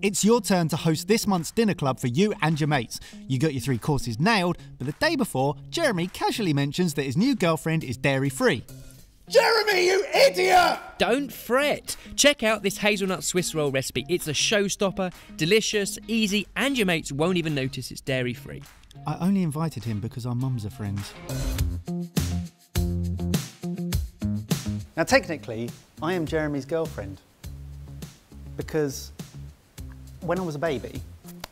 It's your turn to host this month's dinner club for you and your mates. You got your 3 courses nailed, but the day before, Jeremy casually mentions that his new girlfriend is dairy-free. Jeremy, you idiot! Don't fret. Check out this hazelnut Swiss roll recipe. It's a showstopper, delicious, easy, and your mates won't even notice it's dairy-free. I only invited him because our mums are friends. Now, technically, I am Jeremy's girlfriend because when I was a baby,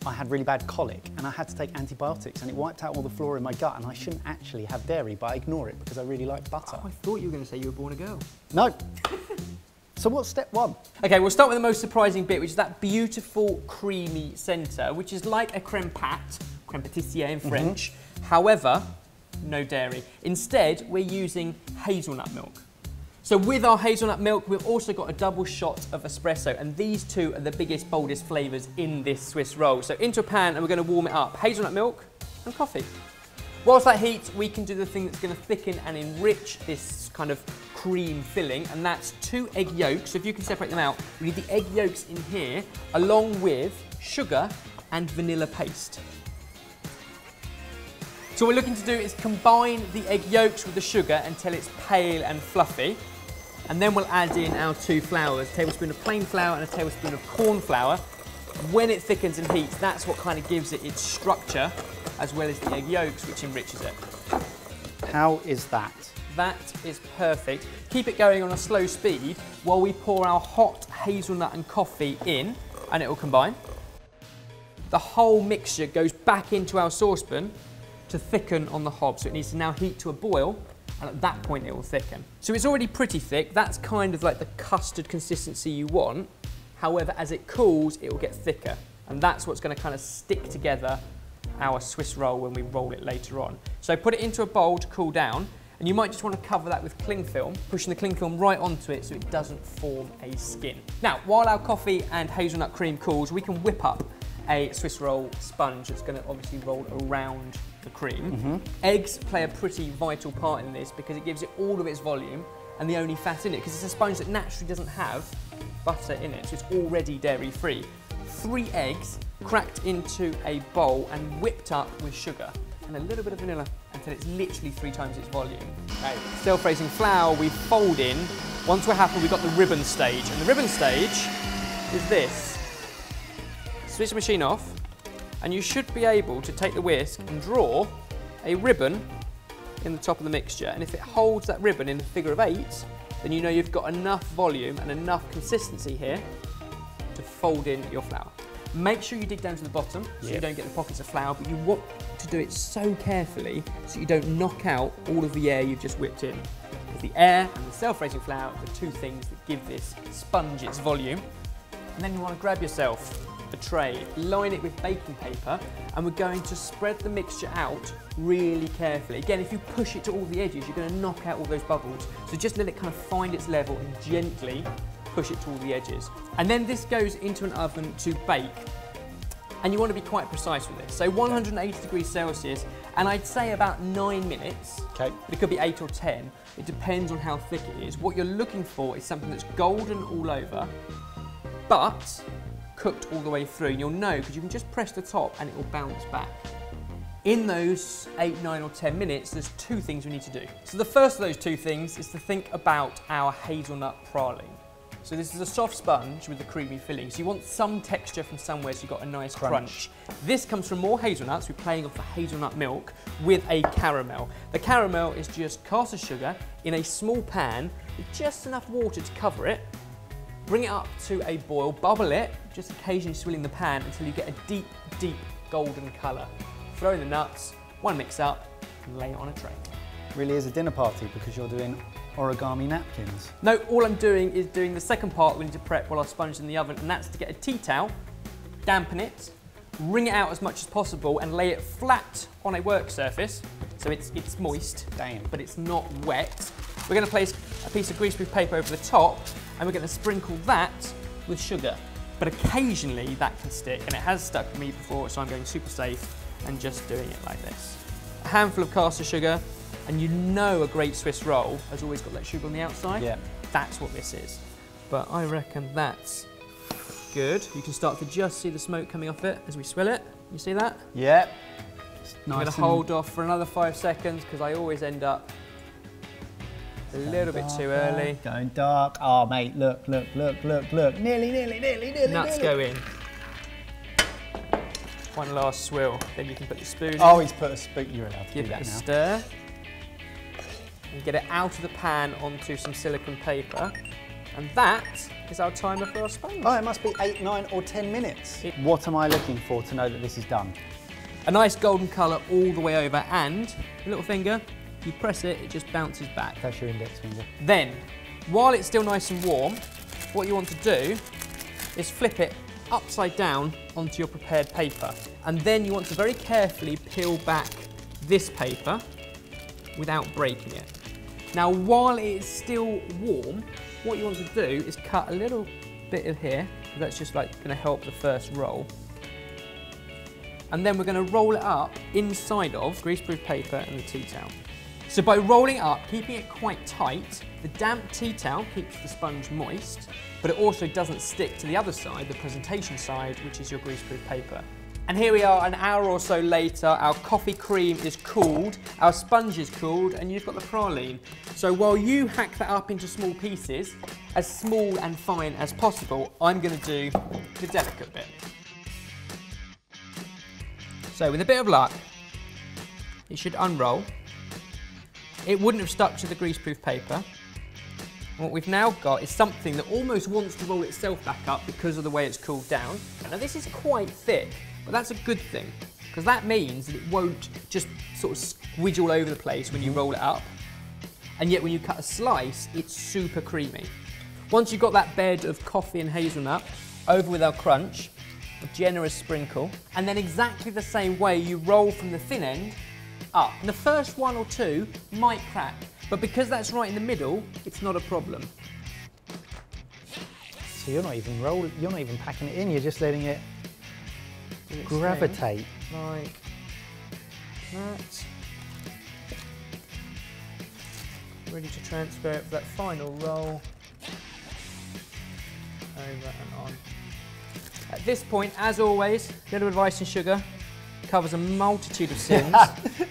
I had really bad colic and I had to take antibiotics and it wiped out all the flora in my gut and I shouldn't actually have dairy, but I ignore it because I really like butter. Oh, I thought you were going to say you were born a girl. No. So what's step 1? Okay, we'll start with the most surprising bit, which is that beautiful creamy centre, which is like a crème pâte, crème pâtissier in French. However, no dairy. Instead, we're using hazelnut milk. So with our hazelnut milk, we've also got a double shot of espresso, and these two are the biggest, boldest flavours in this Swiss roll. So into a pan, and we're going to warm it up. Hazelnut milk and coffee. Whilst that heats, we can do the thing that's going to thicken and enrich this kind of cream filling, and that's 2 egg yolks. So if you can separate them out, we need the egg yolks in here, along with sugar and vanilla paste. So what we're looking to do is combine the egg yolks with the sugar until it's pale and fluffy. And then we'll add in our 2 flours, a tablespoon of plain flour and a tablespoon of corn flour. When it thickens and heats, that's what kind of gives it its structure, as well as the egg yolks, which enriches it. How is that? That is perfect. Keep it going on a slow speed while we pour our hot hazelnut and coffee in, and it will combine. The whole mixture goes back into our saucepan to thicken on the hob, so it needs to now heat to a boil, and at that point it will thicken. So it's already pretty thick. That's kind of like the custard consistency you want. However, as it cools, it will get thicker, and that's what's going to kind of stick together our Swiss roll when we roll it later on. So put it into a bowl to cool down, and you might just want to cover that with cling film, pushing the cling film right onto it so it doesn't form a skin. Now, while our coffee and hazelnut cream cools, we can whip up a Swiss roll sponge that's going to obviously roll around the cream. Eggs play a pretty vital part in this because it gives it all of its volume and the only fat in it, because it's a sponge that naturally doesn't have butter in it, so it's already dairy-free. 3 eggs cracked into a bowl and whipped up with sugar and a little bit of vanilla until it's literally 3 times its volume. Okay. Self-raising flour we fold in. Once we're happy, we've got the ribbon stage, and the ribbon stage is this. Switch the machine off, and you should be able to take the whisk and draw a ribbon in the top of the mixture, and if it holds that ribbon in a figure of 8, then you know you've got enough volume and enough consistency here to fold in your flour. Make sure you dig down to the bottom so you don't get the pockets of flour, but you want to do it so carefully so you don't knock out all of the air you've just whipped in. Because the air and the self-raising flour are the 2 things that give this sponge its volume. And then you want to grab yourself a tray, line it with baking paper, and we're going to spread the mixture out really carefully. Again, if you push it to all the edges, you're going to knock out all those bubbles. So just let it kind of find its level and gently push it to all the edges. And then this goes into an oven to bake. And you want to be quite precise with this. So 180 degrees Celsius, and I'd say about 9 minutes. Okay. But it could be 8 or 10. It depends on how thick it is. What you're looking for is something that's golden all over, but cooked all the way through. And you'll know because you can just press the top and it will bounce back. In those 8, 9 or 10 minutes, there's 2 things we need to do. So the first of those 2 things is to think about our hazelnut praline. So this is a soft sponge with a creamy filling. So you want some texture from somewhere so you've got a nice crunch. This comes from more hazelnuts. We're playing off the hazelnut milk with a caramel. The caramel is just caster sugar in a small pan with just enough water to cover it. Bring it up to a boil, bubble it, just occasionally swirling the pan until you get a deep, deep golden colour. Throw in the nuts, 1 mix up, and lay it on a tray. Really is a dinner party because you're doing origami napkins. No, all I'm doing is doing the second part we need to prep while our sponge is in the oven, and that's to get a tea towel, dampen it, wring it out as much as possible, and lay it flat on a work surface, so it's moist, but it's not wet. We're going to place a piece of greaseproof paper over the top, and we're going to sprinkle that with sugar. But occasionally that can stick, and it has stuck to me before, so I'm going super safe and just doing it like this. A handful of caster sugar, and you know a great Swiss roll has always got that sugar on the outside. Yeah. That's what this is. But I reckon that's Good. You can start to just see the smoke coming off it as we swill it. You see that? Yep. I'm going to hold off for another 5 seconds because I always end up a little bit too early. Going dark. Oh, mate, look. Nearly. Nuts go in. One last swill, then you can put the spoon in. Oh, he's put a spoon. You're allowed to Give do that it a now. stir. And get it out of the pan onto some silicone paper. And that is our timer for our sponge. Oh, it must be 8, 9 or 10 minutes. What am I looking for to know that this is done? A nice golden colour all the way over, and a little finger, if you press it, it just bounces back. That's your index finger. Then, while it's still nice and warm, what you want to do is flip it upside down onto your prepared paper. And then you want to very carefully peel back this paper without breaking it. Now, while it's still warm, what you want to do is cut a little bit of here. That's just like going to help the first roll. And then we're going to roll it up inside of greaseproof paper and the tea towel. So by rolling it up, keeping it quite tight, the damp tea towel keeps the sponge moist, but it also doesn't stick to the other side, the presentation side, which is your greaseproof paper. And here we are an hour or so later, our coffee cream is cooled, our sponge is cooled, and you've got the praline. So while you hack that up into small pieces, as small and fine as possible, I'm going to do the delicate bit. So with a bit of luck, it should unroll. It wouldn't have stuck to the greaseproof paper. And what we've now got is something that almost wants to roll itself back up because of the way it's cooled down. Now this is quite thick, but that's a good thing, because that means that it won't just sort of squidge all over the place when you roll it up. And yet when you cut a slice, it's super creamy. Once you've got that bed of coffee and hazelnut, over with our crunch, a generous sprinkle, and then exactly the same way you roll from the thin end up. And the first 1 or 2 might crack, but because that's right in the middle, it's not a problem. So you're not even packing it in, you're just letting it gravitate. Like that. Ready to transfer it for that final roll. Over and on. At this point, as always, a little bit of ice and sugar covers a multitude of sins.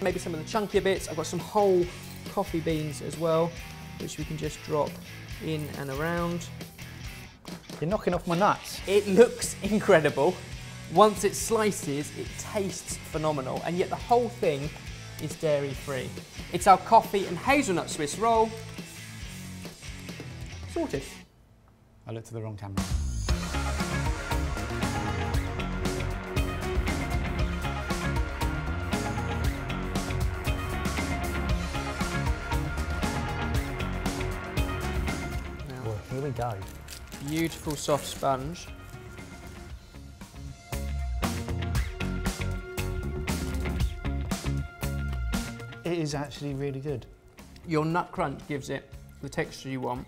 Maybe some of the chunkier bits. I've got some whole coffee beans as well, which we can just drop in and around. You're knocking off my nuts. It looks incredible. Once it slices, it tastes phenomenal, and yet the whole thing is dairy-free. It's our coffee and hazelnut Swiss roll. Sorted. I looked at the wrong camera. Well, here we go. Beautiful soft sponge. It is actually really good. Your nut crunch gives it the texture you want.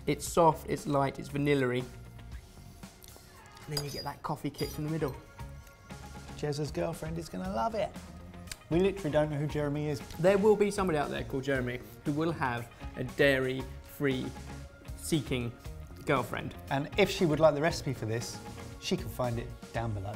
It's soft, it's light, it's vanilla-y. And then you get that coffee kick from the middle. Jez's girlfriend is going to love it. We literally don't know who Jeremy is. There will be somebody out there called Jeremy who will have a dairy-free seeking girlfriend. And if she would like the recipe for this, she can find it down below.